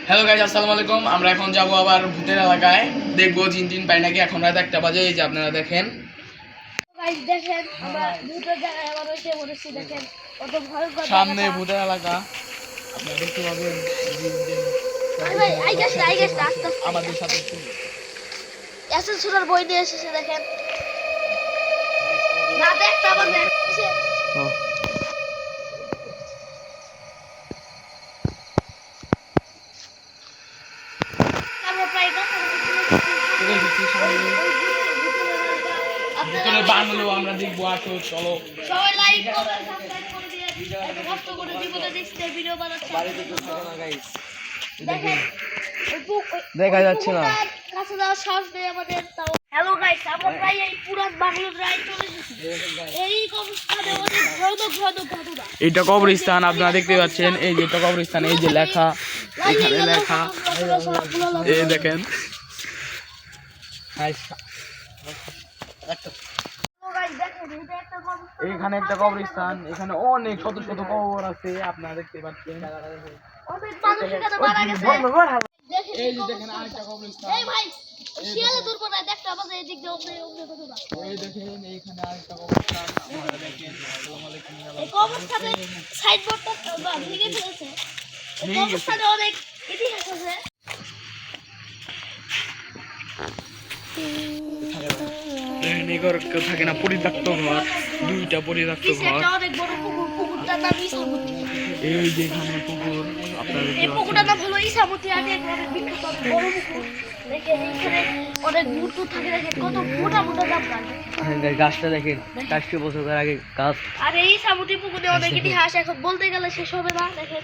Hello guys, আসসালামু আলাইকুম। আমরা এখন যাব আবার ভূতের এলাকায়, দেখবো জিন টিন পাই নাকি। এখন রাত 1টা বাজে। এই যে আপনারা দেখেন গাইস, দেখেন আমরা ভূতের জায়গায় আবার এসে পড়েছি। দেখেন কত ভয়ঙ্কর সামনে জায়গাটা। ভূতের এলাকা, আপনারা দেখতে পাবেন। জিন টিন ভাই ভাই আই গেছে আস্তে আস্তে আমাদের সাথে ছিল। এসএস সুরার বই নিয়ে এসেছে। দেখেন না দেখতে পাবেন আমরা প্রায় ভিতরে বাংলো আমরা দেখবো। আসো চলো সবাই লাইক কমেন্ট সাবস্ক্রাইব করে দিয়ে এত কষ্ট করে জীবনে দেখতে ভিডিও বানাচ্ছি। দেখেন দেখা যাচ্ছে না। কাছে যাওয়ার সাহস নেই আমাদের। তাও হ্যালো গাইস, আমরা প্রায় এই পুরান বাংলো রাইড চলে এসেছি। এই কবরস্থানে অনেক ভয়ানক ঘটনা। এটা কবরস্থান, আপনারা দেখতে পাচ্ছেন। এই যে এটা কবরস্থান, এই যে লেখা, এখানে লেখা, এই দেখেন। এখানে একটা কবরস্থান, এখানে অনেক শত শত কবর আছে, আপনারা দেখতে পাচ্ছেন। অনেক মানুষ এখানে মারা গেছে। এই যে দেখেন আরেকটা কবরস্থান। এই ভাই শিয়ালে ধরবো না, দেখতে আমাদের এদিক দিয়ে অন্য ঘটনা। এই দেখেন এইখানে আরেকটা কবরস্থান, আপনারা দেখেন। আসসালামু আলাইকুম। এই কবরস্থানে সাইনবোর্ডটা ভেঙে ফেলেছে। এই কবরস্থানে অনেক ইতিহাস আছে। থাকে না পরিত্যক্ত ঘর, দুইটা পরিত্যক্ত ঘর। একটা অনেক বড় পুকুর, পুকুরটার নাম ইসামতি। এই যে এখানে পুকুর, আপনারা এই পুকুরটার নাম হলো ইসামতি। আর অনেক বিখ্যাত অনেক বড় পুকুর। দেখেন এখানে অনেক ভূত থাকে। দেখেন কত মোটা মোটা গাছ। গাছটা দেখেন 400 বছর আগে গাছ। আর এই ইসামতি পুকুরে অনেক ইতিহাস, এখন বলতে গেলে শেষ হবে না। দেখেন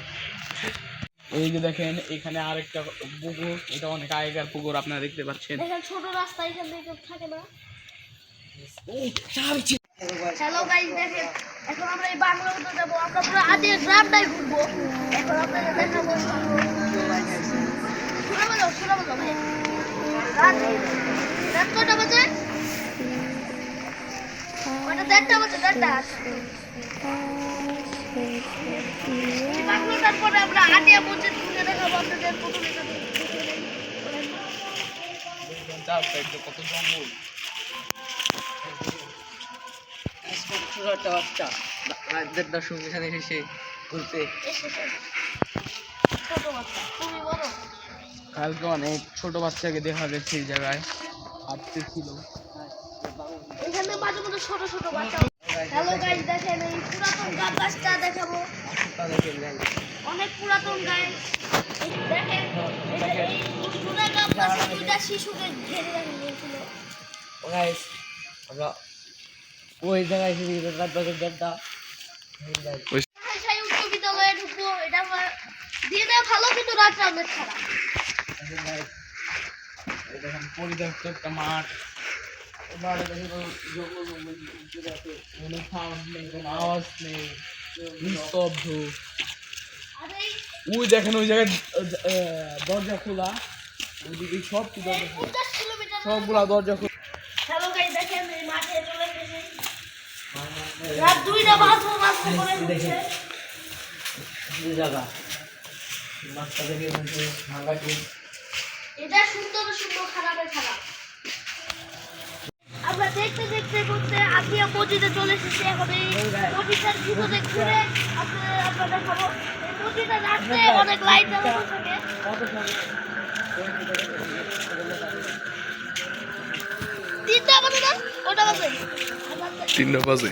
এই যে দেখেন এখানে আরেকটা পুকুর, এটা অনেক আগেকার পুকুর, আপনারা দেখতে পাচ্ছেন। দেখেন ছোট রাস্তা এখান থেকে থাকে না। হ্যালো গাইস, দেখেন এখন আমরা এই বাংলাতে যাবো। আমরা পুরো আজের গ্রামটাই ঘুরবো। এখন আপনাদের দেখাবো। শোনা বলো ভাই। রাত কটা বাজে? ওটা 1:30 বাজে। 1:30। এই বাংলাটার পরে আমরা আটিয়া মসজিদ ঘুরে দেখাবো আপনাদের। প্রথমে কত জঙ্গল। ছোট একটা বাচ্চা রাত 1:30 সময় এখানে এসে ঘুরতে। ছোট বাচ্চা তুমি বলো। কালকে অনেক ছোট বাচ্চাকে দেখা গেছে এই জায়গায় হাঁটতে ছিল। এখানে মাঝে মাঝে ছোট ছোট বাচ্চা। হ্যালো গাইস, দেখেন এই পুরাতন গাছটা দেখাবো। অনেক পুরাতন গাছ। দেখেন এই পুরো গাছটা দুইটা শিশুকে ঘিরে রাখা হয়েছিল। গাইস আমরা ওই জায়গায় এসে রাত 1:30। সেই উচ্চ বিদ্যালয়ে ঢুকবো। এটা দিনে ভালো, কিন্তু রাত্রে অনেক খারাপ। দেখেন পরিত্যক্ত একটা মাঠ, মাঠে দেখেন কোনো সাউন্ড নেই, কোনো আওয়াজ নেই, নিস্তব্ধ। আর এই ওই দেখেন ওই জায়গায় দরজা খোলা, ওইদিকে সব কি দরজা খোলা, 50 কিলোমিটার। সবগুলা দরজা খোলা। হ্যালো গাইস, দেখেন এই মাঠে চলে এসেছি। রাত 2টা বাজে করে হচ্ছে। এই জায়গা মাছটা দেখে মনে ভাঙাটি। এটা সুন্দর সুন্দর খারাপের খারাপ। আমরা দেখতে দেখতে করতে আতিয়া মসজিদে চলে এসেছি। এখন এই মসজিদের ভিতরে ঘুরে আপনাদের দেখাবো। এই মসজিদে রাত্রে অনেক লাইট জ্বালানো থাকে। 3টা বাজে না? কটা বাজে? 3টা বাজে।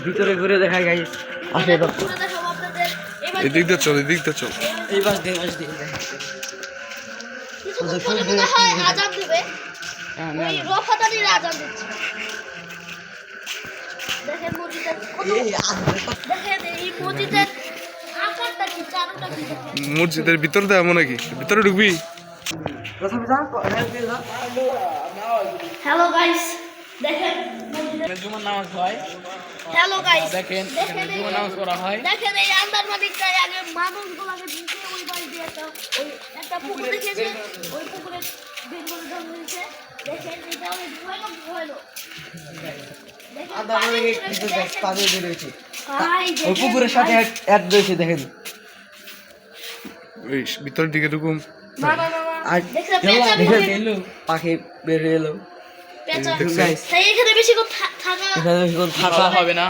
ভিতরে ঘুরে দেখাই গাইস। আসে তো ঘুরে দেখাবো আপনাদের। এবার এদিক দিয়ে চল, এদিক দিয়ে চল। এই বাস দিয়ে কিছুক্ষণ পরে মনে হয় আজান দেবে। ওই রফাদানির আজান দিচ্ছে। দেখেন মসজিদের দেখেন এই মসজিদের আকারটা কি, চারুটা কি দেখেন। মসজিদের ভিতর দেয় এমন নাকি? ভিতরে ঢুকবি? হ্যালো গাইস, দেখেন জুমার নামাজ হয়। হ্যালো গাইস, দেখেন দেখেন জুমার নামাজ করা হয়। দেখেন এই আন্দার মালিকটাই আগে মানুষগুলোকে ঢুকে ওই বাড়ি দিয়ে একটা পুকুর দেখেছে। ওই পুকুরে বেঙ্গল জন্ম হয়েছে। দেখেন এটা অনেক ভয়ানক ভয়ানক। দেখেন আদা পানি মানে উঠে কিন্তু দেখেন। পানি বের হয়েছে ভাই ওই দেখেন পুকুরের সাথে ভাই। অ্যাড রয়েছে দেখেন ওই ভিতরের দিকে ঢুকুম না না না না আর দেখলে পেঁচা দেখেন বের পাখি বের হয়ে এলো পেঁচা দেখুন guys, তাই এখানে বেশি করে থাকা এখানে বেশিক্ষণ থাকা হবে না।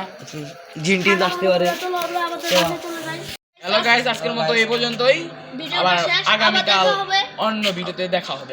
জিন টিন আসতে পারে চলো আমরা আমাদের বাসায় চলে যাই হ্যালো গাইস, আজকের মতো এই পর্যন্তই। ভিডিও আবার শেষ আবার আগামীকাল দেখা হবে অন্য ভিডিওতে দেখা হবে।